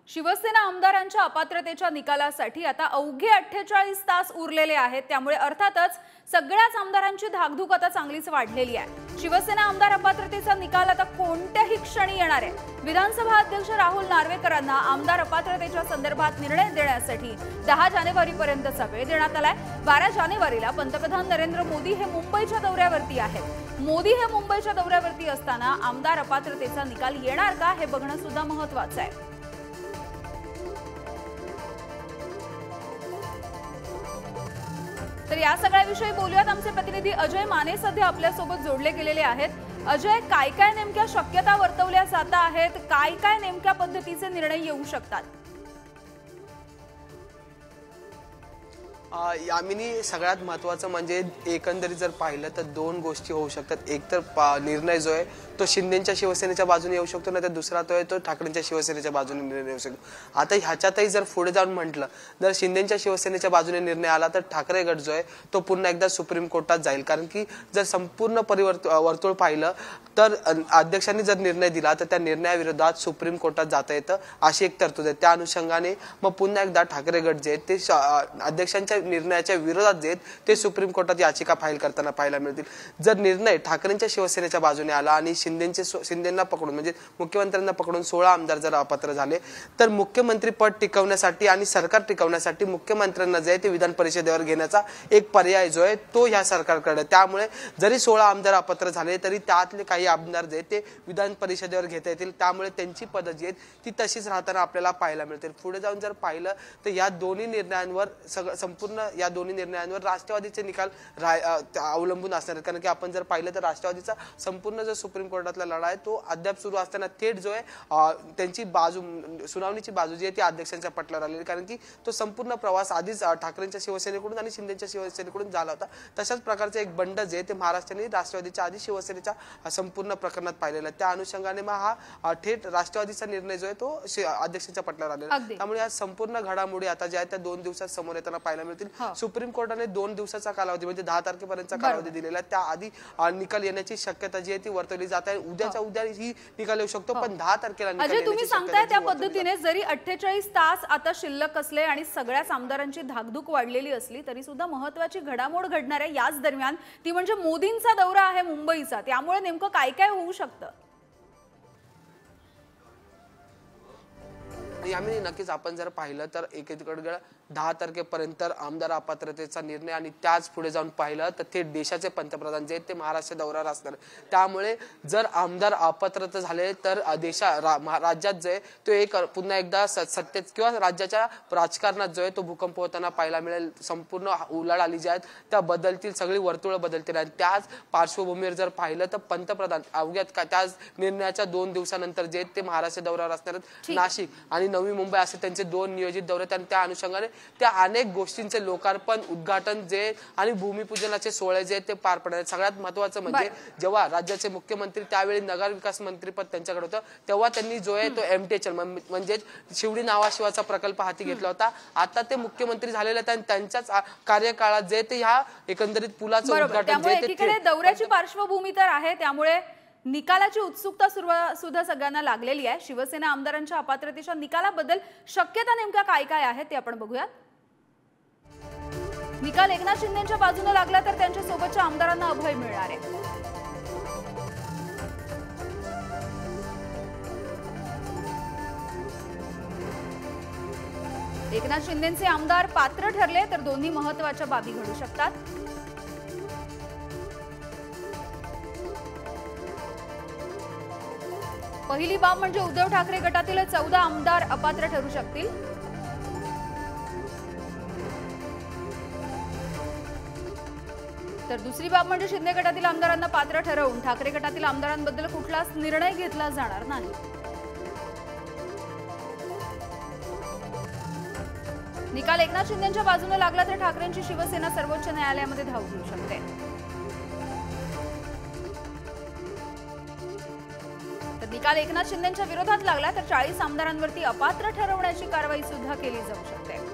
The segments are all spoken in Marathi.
शिवसेना आमदारांच्या अपात्रतेच्या निकालासाठी आता अवघे 48 तास उरलेले आहेत। त्यामुळे अर्थातच सगळ्याच आमदारांची धाकधूक आता चांगलीच वाढलेली आहे। शिवसेना आमदार अपात्रतेचा निकाल आता कोणत्याही क्षणी येणार आहे। विधानसभा अध्यक्ष राहुल नार्वेकरांना आमदार अपात्रतेच्या संदर्भात निर्णय देण्यासाठी 10 जानेवारीपर्यंतचा वेळ देण्यात आलाय। 12 जानेवारीला पंतप्रधान नरेंद्र मोदी हे मुंबईच्या दौऱ्यावरती आहेत। मोदी हे मुंबईच्या दौऱ्यावरती असताना आमदार अपात्रतेचा निकाल येणार का हे बघणं सुद्धा महत्त्वाचं आहे। तर या सगळ्याविषयी बोलूयात। आमचे प्रतिनिधी अजय माने सध्या आपल्या सोबत जोडले गेलेले आहेत। अजय, काय नेमक्या शक्यता वर्तवल्या जात आहेत, काय नेमक्या पद्धतीचे निर्णय येऊ शकतात? यामिनी सगळ्यात महत्त्वाचं म्हणजे एकंदरीत जर पाहिलं तर दोन गोष्टी होऊ शकतात। एक तर निर्णय जो आहे तो शिंदेच्या शिवसेनेच्या बाजूने येऊ शकतो, नाही तर दुसरा तो आहे तो ठाकरेंच्या शिवसेनेच्या बाजूने निर्णय येऊ शकतो। आता ह्याच्यातही जर पुढे जाऊन म्हटलं जर शिंदेच्या शिवसेनेच्या बाजूने निर्णय आला तर ठाकरे गट जो आहे तो पुन्हा एकदा सुप्रीम कोर्टात जाईल। कारण की जर संपूर्ण वर्तुळ पाहिलं तर अध्यक्षांनी जर निर्णय दिला तर त्या निर्णयाविरोधात सुप्रीम कोर्टात जाता येतं अशी एक तरतूद आहे। त्या अनुषंगाने मग पुन्हा एकदा ठाकरे गट जे ते अध्यक्षांच्या निर्णयाच्या विरोधात जे ते सुप्रीम कोर्टात याचिका फाईल करताना पाहायला मिळतील। जर निर्णय ठाकरेंच्या शिवसेनेच्या बाजूने आला आणि शिंदेंना पकडून म्हणजे मुख्यमंत्र्यांना पकडून 16 आमदार जर अपात्र झाले तर मुख्यमंत्री पद टिकवण्यासाठी आणि सरकार टिकवण्यासाठी मुख्यमंत्र्यांना जे ते विधान परिषदेवर घेण्याचा एक पर्याय जो आहे तो या सरकारकडे। त्यामुळे जरी 16 आमदार अपात्र झाले तरी त्यातले काही आमदार जे ते विधान परिषदेवर घेता येतील। त्यामुळे त्यांची पद जी आहेत ती तशीच राहताना आपल्याला पाहायला मिळतील। पुढे जाऊन जर पाहिलं तर या दोन्ही निर्णयांवर संपूर्ण या दोन्ही निर्णयांवर राष्ट्रवादीचे निकाल अवलंबून असणार आहेत। कारण की आपण जर पाहिलं तर राष्ट्रवादीचा संपूर्ण जो सुप्रीम कोर्टातला लढा आहे तो अद्याप सुरू असताना थेट जो आहे त्यांची बाजू सुनावणीची बाजू जी आहे ती अध्यक्षांच्या पटलावर आलेली। कारण की तो संपूर्ण प्रवास आधीच ठाकरेंच्या शिवसेनेकडून आणि शिंदेच्या शिवसेनेकडून झाला होता। तशाच प्रकारचे एक बंड जे ते महाराष्ट्राने राष्ट्रवादीच्या आधी शिवसेनेच्या संपूर्ण प्रकरणात पाहिलेला। त्या अनुषंगाने मग हा थेट राष्ट्रवादीचा निर्णय जो आहे तो अध्यक्षांच्या पटलावर आलेला। त्यामुळे या संपूर्ण घडामोडी आता ज्या त्या 2 दिवसात समोर येताना पाहायला मिळतील। सुप्रीम कोर्टाने 2 दिवसाचा कालावधी म्हणजे 10 तारखेपर्यंतचा कालावधी दिलेला। त्या आधी निकाल येण्याची शक्यता जी आहे ती वर्तवली जात आहे। उद्याच्या उद्या ही निकाल येऊ शकतो, पण 10 तारखेला निकाल येण्याची तुम्ही सांगताय त्या पद्धतीने जरी 48 तास आता शिल्लक असले आणि सगळ्याच आमदारांची धाकधूक वाढलेली असली तरी सुद्धा महत्त्वाची घडामोड घडणार आहे याच दरम्यान, ती म्हणजे मोदींचा दौरा आहे मुंबईचा। त्यामुळे नेमकं काय होऊ शकतं? यामिनी नक्कीच आपण जर पाहिलं तर एकीकडे 10 तारखेपर्यंत आमदार अपात्रतेचा निर्णय आणि त्याच पुढे जाऊन पाहिलं तर ते देशाचे पंतप्रधान जे ते महाराष्ट्र दौऱ्यावर असणार। त्यामुळे जर आमदार अपात्र झाले तर राज्यात जे तो एक पुन्हा एकदा सत्तेत किंवा राज्याच्या राजकारणात जो आहे तो भूकंप होताना पाहायला मिळेल। संपूर्ण उलाढाली जी आहेत त्या बदलतील, सगळी वर्तुळ बदलतील। आणि त्याच पार्श्वभूमीवर जर पाहिलं तर पंतप्रधान अवघ्यात त्याच निर्णयाच्या 2 दिवसानंतर जे ते महाराष्ट्र दौऱ्यावर असणार। नाशिक आणि नवी मुंबई असे त्यांचे 2 नियोजित दौरे आणि त्या अनुषंगाने त्या अनेक गोष्टींचे लोकार्पण, उद्घाटन जे आणि भूमिपूजनाचे सोहळे जे ते पार पडणार। सगळ्यात महत्त्वाचं म्हणजे जेव्हा राज्याचे मुख्यमंत्री त्यावेळी नगर विकास मंत्रीपद त्यांच्याकडे होतं तेव्हा त्यांनी जो आहे तो एमटीएचएल म्हणजे शिवडी नावाशिवाचा प्रकल्प हाती घेतला होता। आता ते मुख्यमंत्री झालेले आहेत आणि त्यांच्याच कार्यकाळात जे ते ह्या एकंदरीत पुलाचं उद्घाटन जे ते दौऱ्याची पार्श्वभूमी तर आहे। त्यामुळे निकालाची उत्सुकता सुद्धा सगळ्यांना लागलेली आहे। शिवसेना आमदारांच्या अपात्रतेच्या निकालाबद्दल शक्यता नेमक्या काय आहेत ते आपण बघूयात। निकाल एकनाथ शिंदेच्या बाजूने लागला तर त्यांच्या सोबतच्या आमदारांना अभय मिळणार आहे। एकनाथ शिंदेचे आमदार पात्र ठरले तर दोन्ही महत्त्वाच्या बाबी घडू शकतात। पहिली बाब म्हणजे उद्धव ठाकरे गटातील 14 आमदार अपात्र ठरू शकतील। तर दुसरी बाब म्हणजे शिंदे गटातील आमदारांना पात्र ठरवून ठाकरे गटातील आमदारांबद्दल कुठलाच निर्णय घेतला जाणार नाही। निकाल एकनाथ शिंदेच्या बाजूने लागला तर ठाकरेंची शिवसेना सर्वोच्च न्यायालयामध्ये धाव घेऊ शकते। तर निकाल एकनाथ शिंदेच्या विरोधात लागला तर 40 आमदारांवरती अपात्र ठरवण्याची कारवाई सुद्धा केली जाऊ शकते।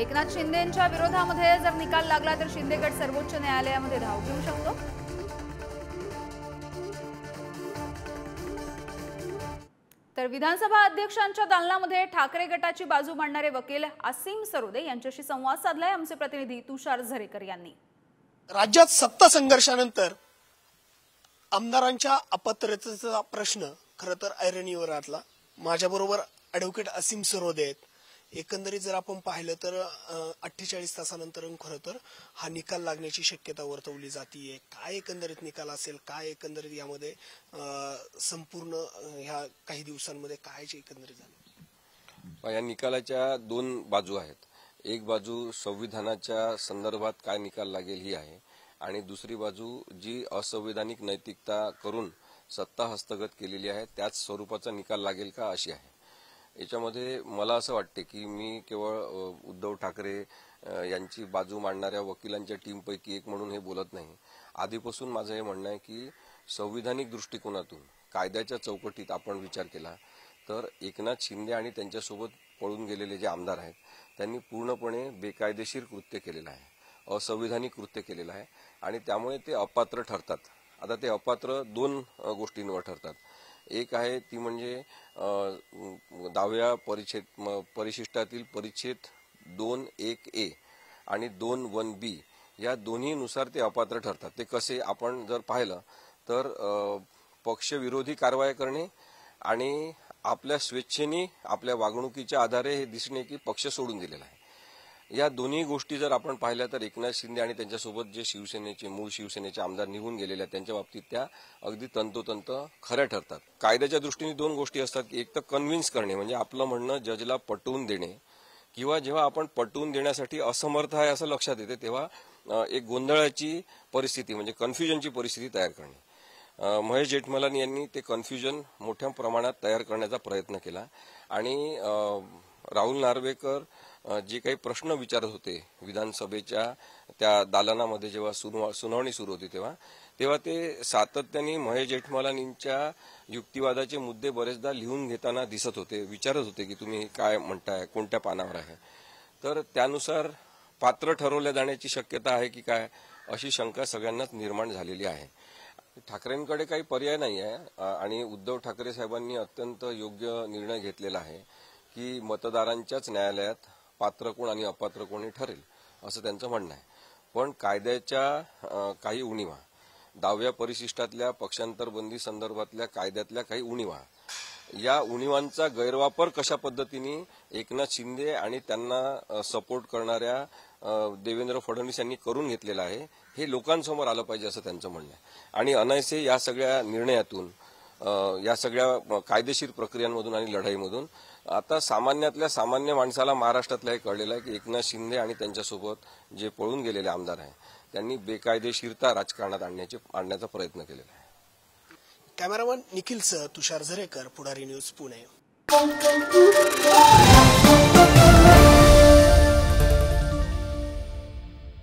एकनाथ शिंदेच्या विरोधामध्ये जर निकाल लागला तर शिंदे गट सर्वोच्च न्यायालयामध्ये धाव घेऊ शकतो। तर विधानसभा अध्यक्षांच्या दालनामध्ये ठाकरे गटाची बाजू मांडणारे वकील असीम सरोदे यांच्याशी संवाद साधलाय आमचे प्रतिनिधी तुषार झरेकर यांनी। राज्यात सत्ता संघर्षानंतर आमदारांच्या अपात्रतेचा प्रश्न खरं तर ऐरणीवर आला। माझ्याबरोबर ॲडव्होकेट असीम सरोदे आहेत। एकंदरीत जर आपण पाहिलं तर 48 तासानंतर खरं तर हा निकाल लागण्याची शक्यता वर्तवली जाते। काय एकंदरीत निकाल असेल, काय एकंदरीत यामध्ये संपूर्ण ह्या काही दिवसांमध्ये काय एकंदरीत झालं? या निकालाच्या दोन बाजू आहेत। एक बाजू संविधानाच्या संदर्भात काय निकाल लागेल ही आहे आणि दुसरी बाजू जी असंवैधानिक नैतिकता करून सत्ता हस्तगत केलेली आहे त्याच स्वरूपाचा निकाल लागेल का अशी आहे। याच्यामध्ये मला असं वाटते की मी केवळ उद्धव ठाकरे यांची बाजू मांडणाऱ्या वकिलांच्या टीमपैकी एक म्हणून हे बोलत नाही। आधीपासून माझं हे म्हणणं आहे की संविधानिक दृष्टिकोनातून कायद्याच्या चौकटीत आपण विचार केला तर एकनाथ शिंदे आणि त्यांच्यासोबत पळून गेलेले जे आमदार आहेत त्यांनी पूर्णपणे बेकायदेशीर कृत्य केलेलं आहे, असंविधानिक कृत्य केलेलं आहे आणि त्यामुळे ते अपात्र ठरतात। आता ते अपात्र दोन गोष्टींवर ठरतात। एक आहे ती म्हणजे 10व्या परिशिष्टातील परिच्छेद 2(1)(a) आणि 2(1)(b) या दोन्हीनुसार ते अपात्र ठरतात। ते कसे आपण जर पाहिलं तर पक्षविरोधी कारवाई करणे आणि आपल्या स्वेच्छेने आपल्या वागणुकीच्या आधारे हे दिसणे की पक्ष सोडून दिलेला आहे। या दोन्ही गोष्टी जर आपण पाहिल्या तर एकनाथ शिंदे आणि त्यांच्यासोबत जे मूळ शिवसेनेचे आमदार निघून गेलेले आहेत त्यांच्या बाबतीत त्या अगदी तंतोतंत खऱ्या ठरतात। कायद्याच्या दृष्टीने दोन गोष्टी असतात की एक तर कन्व्हिन्स करणे म्हणजे आपलं म्हणणं जजला पटवून देणे किंवा जेव्हा आपण पटवून देण्यासाठी असमर्थ आहे असं लक्षात येते तेव्हा एक गोंधळाची परिस्थिती म्हणजे कन्फ्युजनची परिस्थिती तयार करणे। महेश जेठमलानी यांनी ते कन्फ्युजन मोठ्या प्रमाणात तयार करण्याचा प्रयत्न केला आणि राहुल नार्वेकर जे काही प्रश्न विचारत होते विधानसभेच्या त्या दालनामध्ये जेव्हा सुनावणी सुरू होती तेव्हा ते सातत्याने महेश जेठमलानींच्या युक्तिवादाचे मुद्दे बरेचदा लिहून घेताना दिसत होते, विचारत होते की तुम्ही काय म्हणताय, कोणत्या पानावर आहे। तर त्यानुसार पात्र ठरवल्या जाण्याची शक्यता आहे की काय अशी शंका सगळ्यांनाच निर्माण झालेली आहे। ठाकरेंकडे काही पर्याय नाही आहे आणि उद्धव ठाकरे साहेबांनी अत्यंत योग्य निर्णय घेतलेला आहे की मतदारांच्याच न्यायालयात पात्र कोण आणि अपात्र कोण हे ठरेल असं त्यांचं म्हणणं आहे। पण कायद्याच्या काही उणीवा, 10व्या परिशिष्टातल्या पक्षांतरबंदी संदर्भातल्या कायद्यातल्या काही उणीवा, या उणीवांचा गैरवापर कशा पद्धतीने एकनाथ शिंदे आणि त्यांना सपोर्ट करणाऱ्या देवेंद्र फडणवीस यांनी करून घेतलेलं आहे हे लोकांसमोर आलं पाहिजे असं त्यांचं म्हणणं आहे। आणि अनायसे या सगळ्या निर्णयातून या सगळ्या कायदेशीर प्रक्रियांमधून आणि लढाईमधून आता सामान्यातल्या सामान्य माणसाला महाराष्ट्रातल्या हे कळलेलं आहे की एकनाथ शिंदे आणि त्यांच्यासोबत जे पळून गेलेले आमदार आहेत त्यांनी बेकायदेशीरता राजकारणात आणण्याचा प्रयत्न केलेला आहे। कॅमेरामन निखिलसह तुषार झरेकर, पुढारी न्यूज, पुणे।